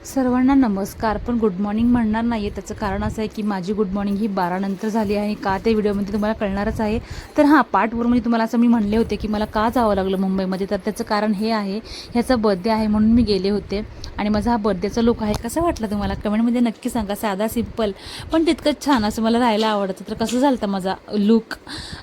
सर्वांना नमस्कार. पण गुड मॉर्निंग म्हणणार नाही आहे. त्याचं कारण असं आहे की माझी गुड मॉर्निंग ही 12 नंतर झाली आहे. का ते व्हिडिओमध्ये तुम्हाला कळणारच आहे. तर हां, पार्ट वरमध्ये तुम्हाला असं मी म्हणले होते की मला का जावं लागलं मुंबईमध्ये. तर त्याचं कारण हे आहे, ह्याचा बर्थडे आहे म्हणून मी गेले होते. आणि माझा हा बर्थडेचा लुक आहे. कसा वाटला तुम्हाला कमेंटमध्ये नक्की सांगा. साधा सिंपल पण तितकंच छान असं मला राहायला आवडतं. तर कसं झालं होतं माझा लुक.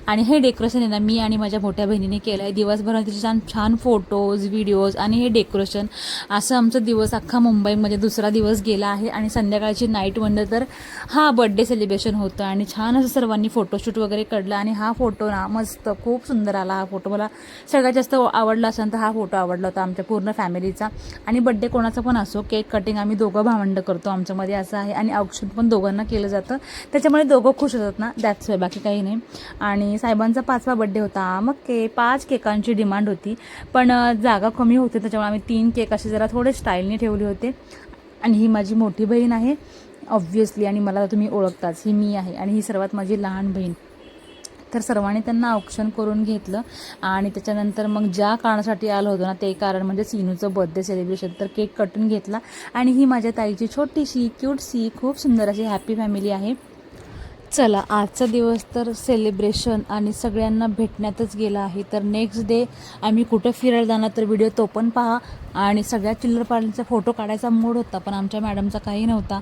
आणि हे डेकोरेशन आहे ना, मी आणि माझ्या मोठ्या बहिणीने केलं आहे. दिवसभरात छान छान फोटोज व्हिडिओज आणि हे डेकोरेशन असं आमचा दिवस अख्खा मुंबईमध्ये दुसरा दिवस गेला आहे. आणि संध्याकाळची नाईट म्हणलं तर हा बर्थडे सेलिब्रेशन होतं आणि छान असं सर्वांनी फोटोशूट वगैरे काढलं. आणि हा फोटो ना मस्त खूप सुंदर आला. हा फोटो मला सगळ्यात जास्त आवडला असेल तर हा फोटो आवडला होता आमच्या पूर्ण फॅमिलीचा. आणि बड्डे कोणाचा पण असो, केक कटिंग आम्ही दोघं भावंड करतो आमच्यामध्ये असं आहे. आणि औक्षण पण दोघांना केलं जातं, त्याच्यामुळे दोघं खुश होतात ना, दॅट्स वाय, बाकी काही नाही. आणि साहेबांचा 5वा बड्डे होता. मग 5 केकांची डिमांड होती, पण जागा कमी होती, त्याच्यामुळे आम्ही 3 केक असे जरा थोडे स्टाईलने ठेवले होते. आणि ही माझी मोठी बहीण आहे ऑब्व्हियसली, आणि मला तुम्ही ओळखताच, ही मी आहे. आणि ही सर्वात माझी लहान बहीण. तर सर्वांनी त्यांना औक्षण करून घेतलं. आणि त्याच्यानंतर मग ज्या कारणासाठी आलं होतं ना, ते कारण म्हणजे सीनूचं बर्थडे सेलिब्रेशन. तर केक कटून घेतला. आणि ही माझ्या ताईची छोटीशी क्यूटसी खूप सुंदर अशी हॅपी फॅमिली आहे. चला, आजचा दिवस तर सेलिब्रेशन आणि सगळ्यांना भेटण्यातच गेला आहे. तर नेक्स्ट डे आम्ही कुठं फिरायला जाणार तर व्हिडिओ तो पण पहा. आणि सगळ्या चिल्लरपाल्यांचा फोटो काढायचा मूड होता, पण आमच्या मॅडमचा काही नव्हता.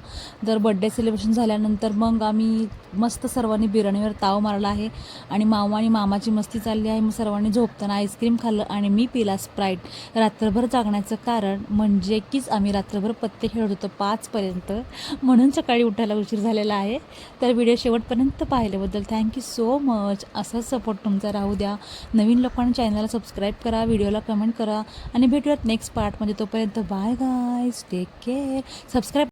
तर बड्डे सेलिब्रेशन झाल्यानंतर मग आम्ही मस्त सर्वांनी बिर्याणीवर ताव मारला आहे. आणि मामा आणि मामाची मस्ती चालली आहे. मग सर्वांनी झोपताना आईस्क्रीम खाल्लं आणि मी पिला स्प्राईट. रात्रभर जागण्याचं कारण म्हणजे कीच आम्ही रात्रभर पत्ते खेळत होतो 5पर्यंत, म्हणून सकाळी उठायला उशीर झालेला आहे. तर व्हिडिओ शेवटपर्यंत पाहिल्याबद्दल थँक्यू सो मच. असाच सपोर्ट तुमचा राहू द्या. नवीन लोकांनी चॅनलला सबस्क्राईब करा, व्हिडिओला कमेंट करा आणि भेटूयात नेक्स्ट पार्टमध्ये. तोपर्यंत bye guys, take care. Subscribe